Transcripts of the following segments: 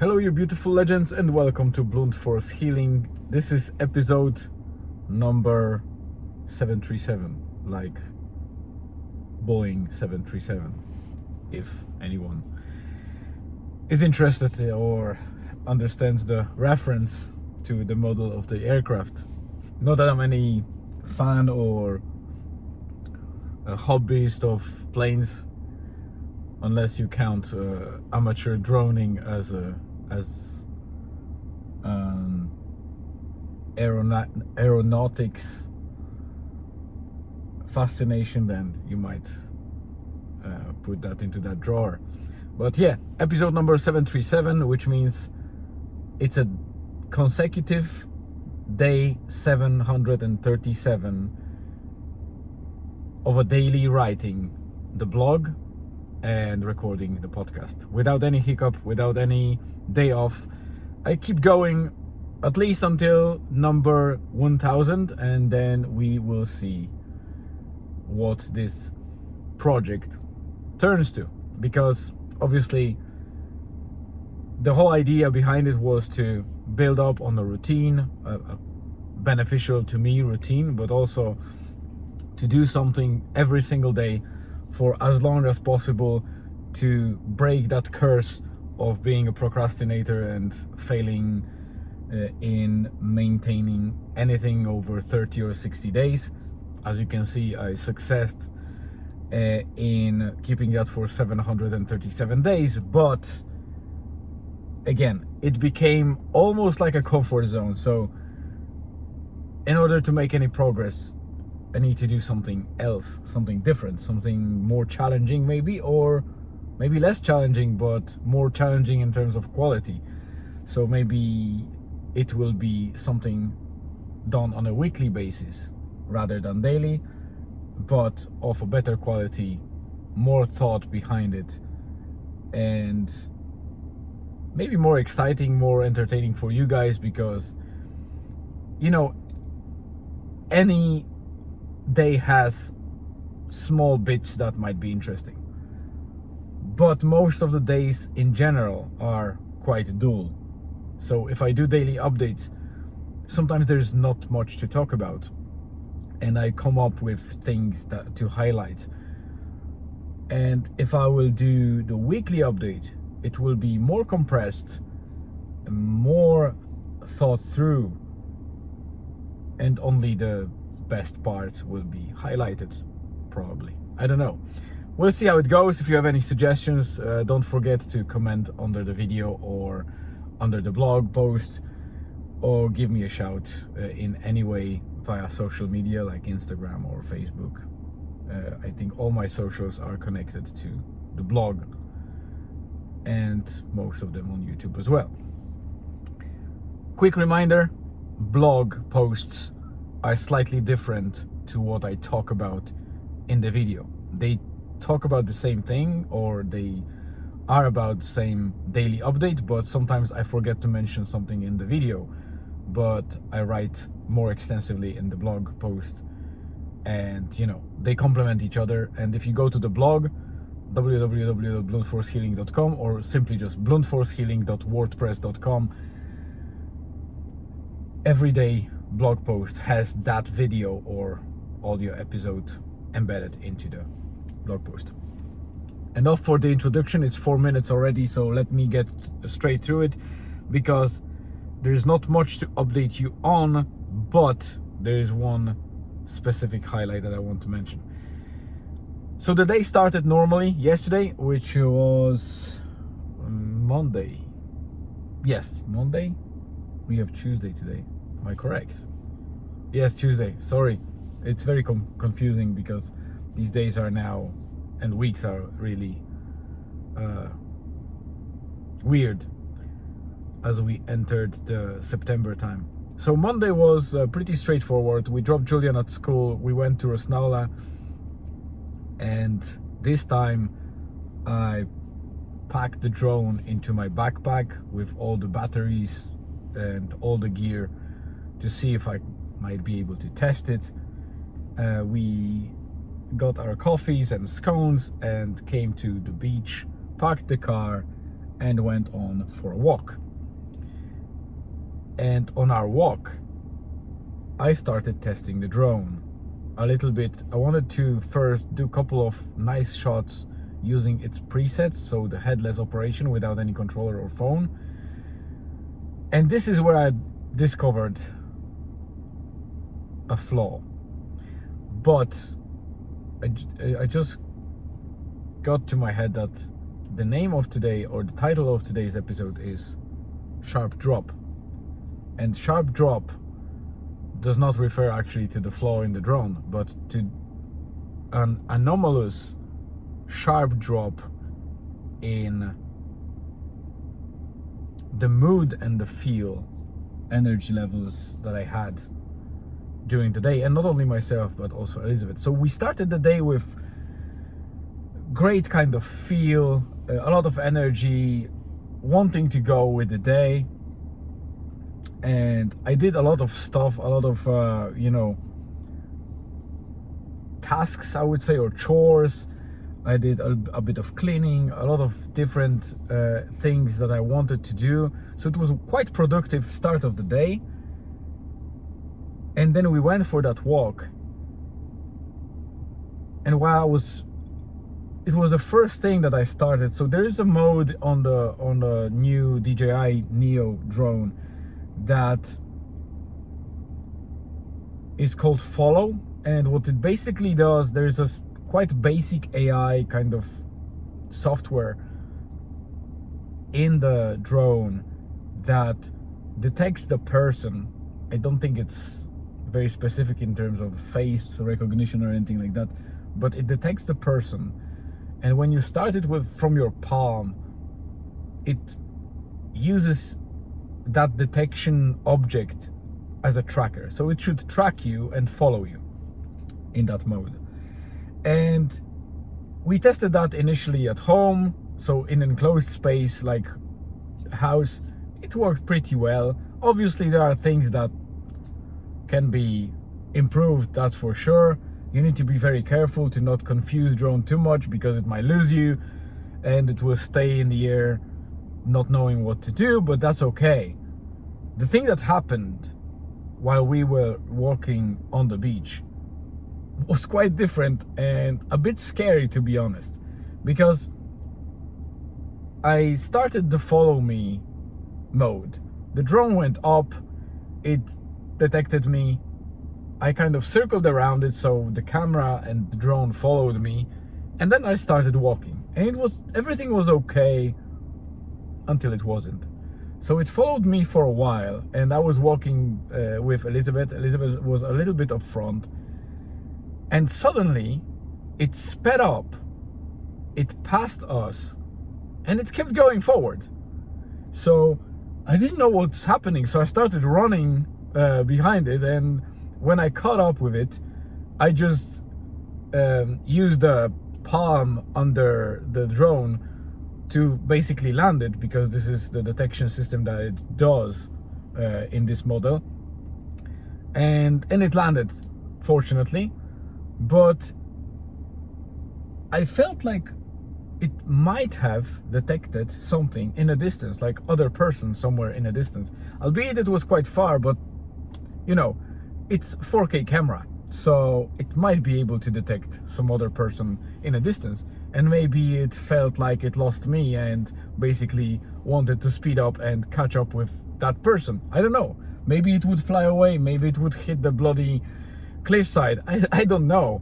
Hello, you beautiful legends, and welcome to Blunt Force Healing. This is episode number 737, like Boeing 737, if anyone is interested or understands the reference to the model of the aircraft. Not that I'm any fan or a hobbyist of planes, unless you count amateur droning as aeronautics fascination, then you might put that into that drawer. But yeah, episode number 737, which means it's a consecutive day 737 of a daily writing the blog and recording the podcast without any hiccup, without any day off. I keep going at least until number 1000, and then we will see what this project turns to, because obviously the whole idea behind it was to build up on a routine, a beneficial to me routine, but also to do something every single day for as long as possible to break that curse of being a procrastinator and failing in maintaining anything over 30 or 60 days. As you can see, I successed in keeping that for 737 days, but again, it became almost like a comfort zone. So in order to make any progress, I need to do something else, something different, something more challenging maybe, or maybe less challenging, but more challenging in terms of quality. So maybe it will be something done on a weekly basis rather than daily, but of a better quality, more thought behind it, and maybe more exciting, more entertaining for you guys, because, you know, any day has small bits that might be interesting, but most of the days in general are quite dull. So if I do daily updates, sometimes there's not much to talk about, and I come up with things that to highlight. And if I will do the weekly update, it will be more compressed, more thought through, and only the best part will be highlighted, probably. I don't know. We'll see how it goes. If you have any suggestions, don't forget to comment under the video or under the blog post, or give me a shout in any way via social media like Instagram or Facebook. I think all my socials are connected to the blog, and most of them on YouTube as well. Quick reminder, blog posts are slightly different to what I talk about in the video. They talk about the same thing, or they are about the same daily update, but sometimes I forget to mention something in the video, but I write more extensively in the blog post, and you know, they complement each other. And if you go to the blog, www.bluntforcehealing.com, or simply just bluntforcehealing.wordpress.com, everyday blog post has that video or audio episode embedded into the blog post. Enough for the introduction. It's 4 minutes already, so let me get straight through it, because there's not much to update you on, but there is one specific highlight that I want to mention. So the day started normally yesterday, which was Monday. Yes, Monday. We have Tuesday today. Am I correct? Yes, Tuesday. Sorry. It's very confusing, because these days are now, and weeks are really weird as we entered the September time. So Monday was pretty straightforward. We dropped Julian at school. We went to Rosnaula, and this time I packed the drone into my backpack with all the batteries and all the gear to see if I might be able to test it. We got our coffees and scones and came to the beach, parked the car, and went on for a walk. And on our walk, I started testing the drone a little bit. I wanted to first do a couple of nice shots using its presets, so the headless operation without any controller or phone. And this is where I discovered a flaw. But I just got to my head that the name of today, or the title of today's episode, is Sharp Drop. And sharp drop does not refer actually to the flaw in the drone, but to an anomalous sharp drop in the mood and the feel, energy levels that I had during the day, and not only myself but also Elizabeth. So we started the day with great kind of feel, a lot of energy, wanting to go with the day. And I did a lot of stuff, a lot of tasks, I would say, or chores. I did a bit of cleaning, a lot of different things that I wanted to do. So it was a quite productive start of the day. And then we went for that walk. And while it was the first thing that I started. So there is a mode on the new DJI Neo drone that is called Follow. And what it basically does, there's a quite basic AI kind of software in the drone that detects the person. I don't think it's very specific in terms of face recognition or anything like that, but it detects the person. And when you start it from your palm, it uses that detection object as a tracker. So it should track you and follow you in that mode. And we tested that initially at home, so in an enclosed space like house. It worked pretty well. Obviously there are things that can be improved, that's for sure. You need to be very careful to not confuse drone too much, because it might lose you and it will stay in the air not knowing what to do, but that's okay. The thing that happened while we were walking on the beach was quite different and a bit scary, to be honest, because I started the follow me mode. The drone went up, it detected me, I kind of circled around it, so the camera and the drone followed me, and then I started walking, and everything was okay until it wasn't. So it followed me for a while, and I was walking with Elizabeth. Elizabeth was a little bit up front, and suddenly it sped up, it passed us, and it kept going forward. So I didn't know what's happening, so I started running behind it, and when I caught up with it, I just used the palm under the drone to basically land it, because this is the detection system that it does in this model, and it landed, fortunately. But I felt like it might have detected something in a distance, like other person somewhere in a distance, albeit it was quite far. But it's 4K camera, so it might be able to detect some other person in a distance, and maybe it felt like it lost me and basically wanted to speed up and catch up with that person. I don't know, maybe it would fly away, maybe it would hit the bloody cliffside, I don't know.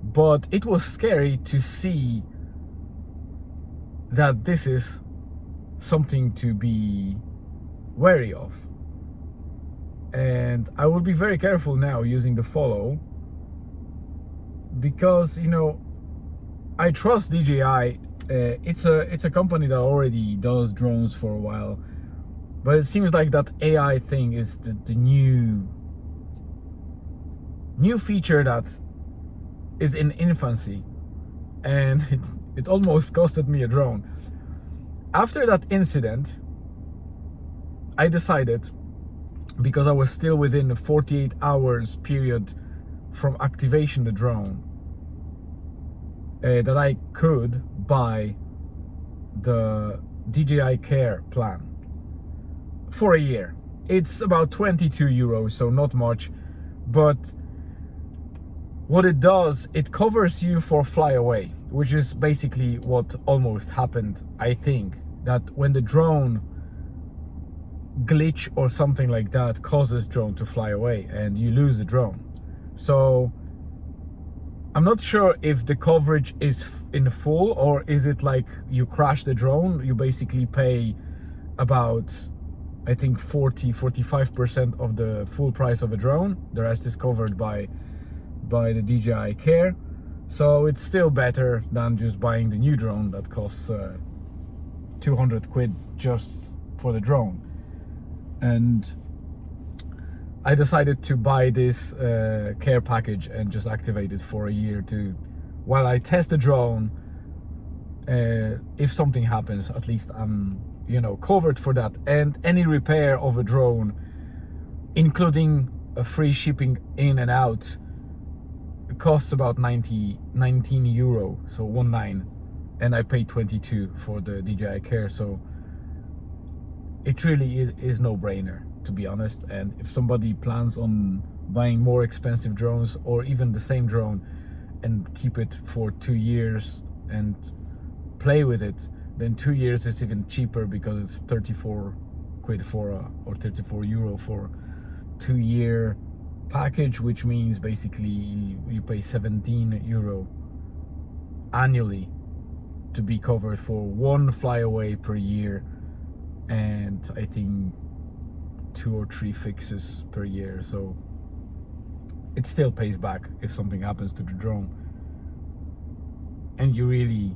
But it was scary to see that this is something to be wary of. And I will be very careful now using the follow, because I trust DJI. It's a company that already does drones for a while, but it seems like that AI thing is the new feature that is in infancy, and it almost costed me a drone. After that incident, I decided, because I was still within a 48 hours period from activation the drone, that I could buy the DJI Care plan for a year. It's about 22 euros, so not much, but what it does, it covers you for fly away, which is basically what almost happened. I think that when the drone glitch or something like that causes drone to fly away and you lose the drone. So I'm not sure if the coverage is in full, or is it like you crash the drone, you basically pay about, I think 45% of the full price of a drone. The rest is covered by the DJI Care. So it's still better than just buying the new drone that costs 200 quid just for the drone. And I decided to buy this care package and just activate it for a year to, while I test the drone, if something happens, at least I'm, covered for that. And any repair of a drone, including a free shipping in and out, costs about 19 euro, so 19, and I paid 22 for the DJI Care. So it really is no brainer, to be honest. And if somebody plans on buying more expensive drones, or even the same drone, and keep it for 2 years and play with it, then 2 years is even cheaper, because it's 34 quid or 34 euro for 2-year package, which means basically you pay 17 euro annually to be covered for one flyaway per year, and I think 2 or 3 fixes per year. So it still pays back if something happens to the drone, and you really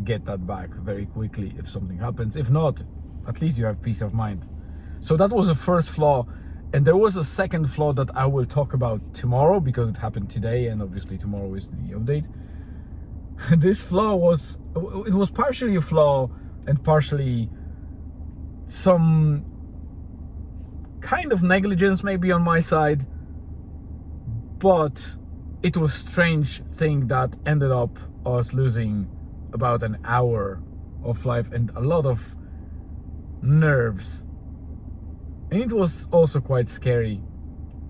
get that back very quickly if something happens. If not, at least you have peace of mind. So that was the first flaw, and there was a second flaw that I will talk about tomorrow, because it happened today, and obviously tomorrow is the update. This flaw was partially a flaw and partially some kind of negligence maybe on my side, but it was a strange thing that ended up us losing about an hour of life and a lot of nerves, and it was also quite scary.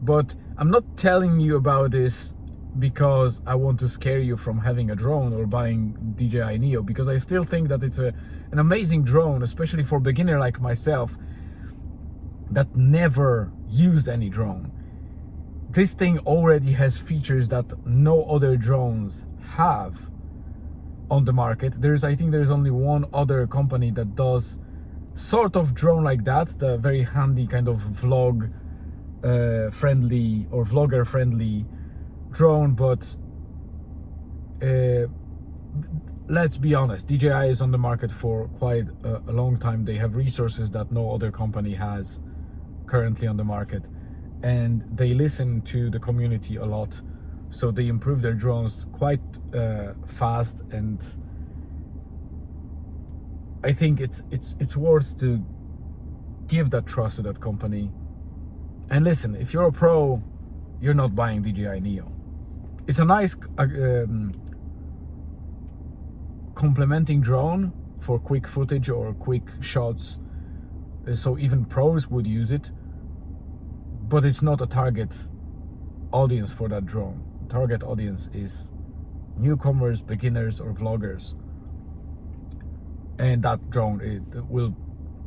But I'm not telling you about this because I want to scare you from having a drone or buying DJI Neo, because I still think that it's an amazing drone, especially for a beginner like myself that never used any drone. This thing already has features that no other drones have on the market. I think there's only one other company that does sort of drone like that, the very handy kind of vlog friendly or vlogger friendly drone. But let's be honest, DJI is on the market for quite a long time. They have resources that no other company has currently on the market, and they listen to the community a lot, so they improve their drones quite fast. And I think it's worth to give that trust to that company. And listen, if you're a pro, you're not buying DJI Neo. It's a nice complementing drone for quick footage or quick shots, so even pros would use it, but it's not a target audience for that drone. Target audience is newcomers, beginners, or vloggers, and that drone, it will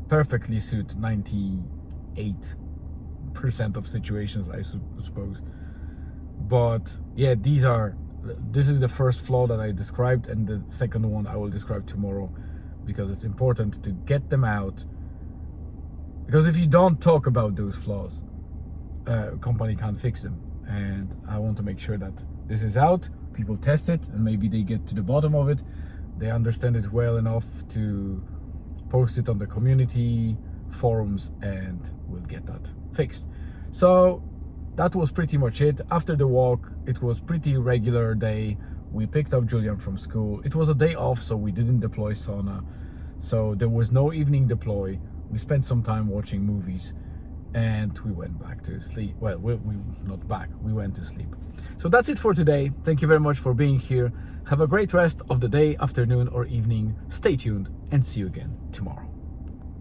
perfectly suit 98% of situations, I suppose. But yeah, this is the first flaw that I described, and the second one I will describe tomorrow, because it's important to get them out, because if you don't talk about those flaws, company can't fix them. And I want to make sure that this is out, people test it, and maybe they get to the bottom of it, they understand it well enough to post it on the community forums, and we'll get that fixed. So that was pretty much it. After the walk, it was pretty regular day. We picked up Julian from school. It was a day off, so we didn't deploy sauna, so there was no evening deploy. We spent some time watching movies, and we went back to sleep. Well, we not back, we went to sleep. So that's it for today. Thank you very much for being here. Have a great rest of the day, afternoon, or evening. Stay tuned and see you again tomorrow.